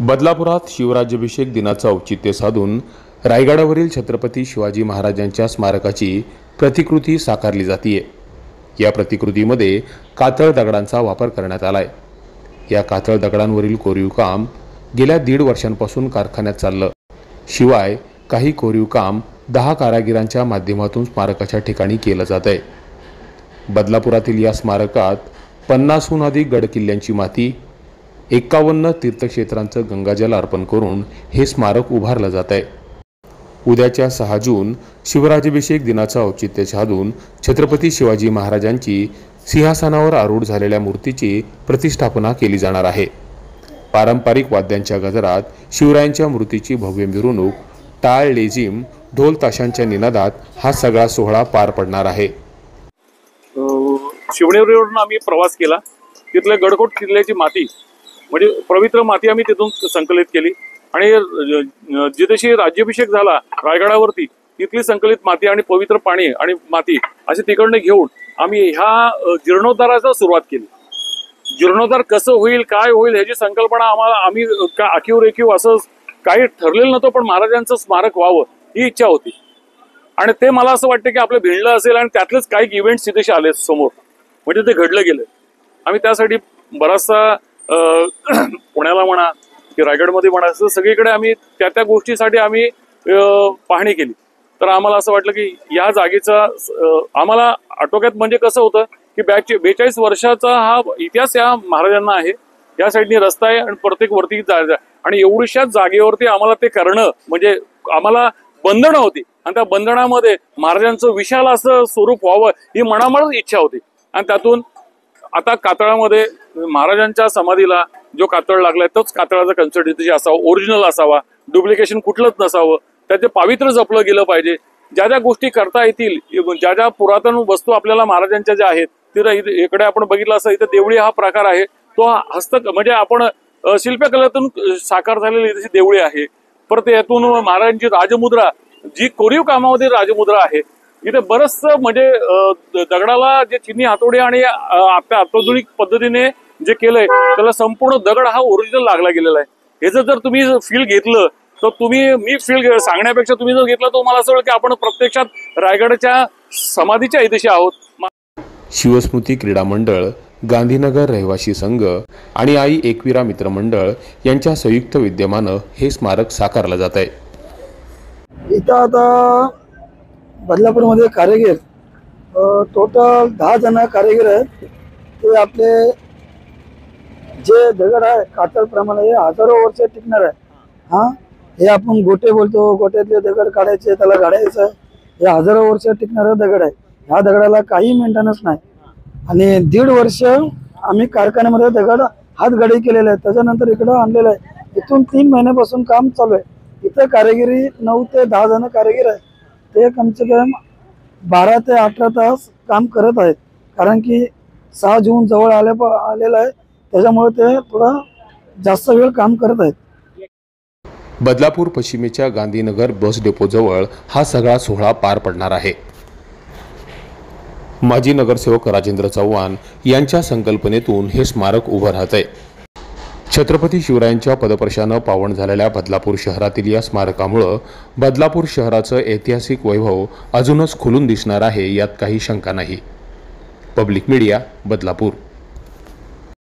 बदलापुरात शिवराज्याभिषेक दिनाचं औचित्य साधून रायगडावरील छत्रपती शिवाजी महाराजांच्या स्मारकाची प्रतिकृती साकारली जाते। या प्रतिकृतीमध्ये कातळ दगडांचा वापर करण्यात आलाय। या कातळ दगडांवरील कोरीव काम गेल्या 1.5 वर्षांपासून कारखान्यात चाललं। शिवाय काही कोरीव काम 10 कारागिरांच्या माध्यमातून स्मारकाच्या ठिकाणी केलं जात आहे। बदलापुरातील या स्मारकात 50हून अधिक गडकिल्ल्यांची माती, 51 तीर्थक्षेत्रांचं गंगाजल अर्पण करून हे स्मारक उभारलं जात आहे। उद्याच्या 6 जून शिवराज्याभिषेक दिनाचं औचित्य साधून छत्रपती शिवाजी महाराजांची सिंहासनावर आरूढ झालेल्या मूर्तीची प्रतिष्ठापना केली जाणार आहे। पारंपरिक वाद्यांच्या गजरात शिवरायांच्या मूर्तीची भव्य मिरवणूक, टाळ, लेझिम, ढोल ताशांच्या निनादात हा सगळा सोहळा पार पडणार आहे। शिवनेरीवरून आम्ही प्रवास केला। तिथल्या गडकोट किल्ल्याची माती म्हणजे पवित्र माती आम्ही तिथून संकलित केली आणि जिथेशी राज्याभिषेक झाला रायगडावरती तिथली संकलित माती आणि पवित्र पाणी आणि माती असे तिकडनं घेऊन आम्ही ह्या जीर्णोद्धाराचा सुरुवात केली। जीर्णोद्धार कसं होईल, काय होईल ह्याची संकल्पना आम्ही आखीव रेखीव असं काही ठरलेलं नव्हतं, पण महाराजांचं स्मारक व्हावं ही इच्छा होती। आणि ते मला असं वाटतं की आपलं भिडलं असेल आणि त्यातलेच काही इव्हेंट्स तिथे आले समोर, म्हणजे ते घडलं गेलं। आम्ही त्यासाठी बराचसा पुण्याला म्हणा की रायगडमध्ये म्हणा असं सगळीकडे आम्ही त्या गोष्टीसाठी आम्ही पाहणी केली। तर आम्हाला असं वाटलं की या जागेचा आम्हाला आटोक्यात म्हणजे कसं होतं की 42 वर्षाचा हा इतिहास या महाराजांना आहे। या साईडनी रस्ता आहे आणि प्रत्येक वरती जायचं आणि एवढ्याशाच जागेवरती आम्हाला ते करणं म्हणजे आम्हाला बंधनं होती आणि त्या बंधनामध्ये महाराजांचं विशाल असं स्वरूप व्हावं ही मनामनच इच्छा होती। आणि त्यातून आता कातळामध्ये महाराजांच्या समाधीला जो कातळ लागलाय तोच कातळाचा कन्सिस्टन्सी असावा, ओरिजिनल असावा, डुप्लिकेशन कुठलंच नसावं, त्याचे पावित्र्य जपलं गेलं पाहिजे। ज्या ज्या गोष्टी करता येतील, ज्या ज्या पुरातन वस्तू आपल्याला महाराजांच्या ज्या आहेत तिथं इकडे आपण बघितलं असं इथं देवळी हा प्रकार आहे, तो म्हणजे आपण शिल्पकलेतून साकार झालेली तशी देवळी आहे। परत यातून महाराजांची राजमुद्रा जी कोरीव कामामध्ये राजमुद्रा आहे, इथे बरचसं म्हणजे दगडाला जे चिनी हातोडी आणि आता अत्याधुनिक पद्धतीने जे केलंय त्याला संपूर्ण दगड हा ओरिजिनल लागला गेलेला आहे। ह्याचं जर तुम्ही फील घेतलं तर मी फील सांगण्यापेक्षा तुम्ही जर घेतलं तर मला असं वाटतं की आपण प्रत्यक्षात रायगडच्या समाधीच्या इथेशी आहोत। शिवस्मृती क्रीडा मंडळ, गांधीनगर रहिवासी संघ आणि आई एकविरा मित्र मंडळ यांच्या संयुक्त विद्यमानं हे स्मारक साकारलं जात आहे। इथं आता बदलापूरमध्ये कारागीर टोटल 10 जण कारागीर आहेत। ते आपले जे दगड आहे कातळप्रमाणे हे हजारो वर्ष टिकणार आहे। हे आपण गोटे बोलतो, गोट्यातले दगड काढायचे, त्याला गाडायचं, हे हजारो वर्ष टिकणारा दगड आहे। ह्या दगडाला काही मेंटेनन्स नाही आणि 1.5 वर्ष आम्ही कारखान्यामध्ये दगड हातगडी केलेले आहे। त्याच्यानंतर इकडं आणलेलं आहे। इथून 3 महिन्यापासून काम चालू आहे। इथं कारागिरी 9 ते 10 जण कारागीर आहेत। ते कमसे कम 12 ते 18 तास काम करत आहेत, कारण की 6 जून जवळ आलेला आहे, त्याच्यामुळे ते थोडा जास्त वेळ काम करत आहेत। बदलापूर पश्चिमेच्या गांधीनगर बस डेपोजवळ हा सगळा सोहळा पार पडणार आहे। माजी नगरसेवक राजेंद्र चव्हाण यांच्या संकल्पनेतून हे स्मारक उभं राहत आहे। छत्रपती शिवरायांच्या पदस्पर्शानं पावन झालेल्या बदलापूर शहरातील या स्मारकामुळे बदलापूर शहराचं ऐतिहासिक वैभव अजूनच खुलून दिसणार आहे, यात काही शंका नाही। Public media, Badlapur.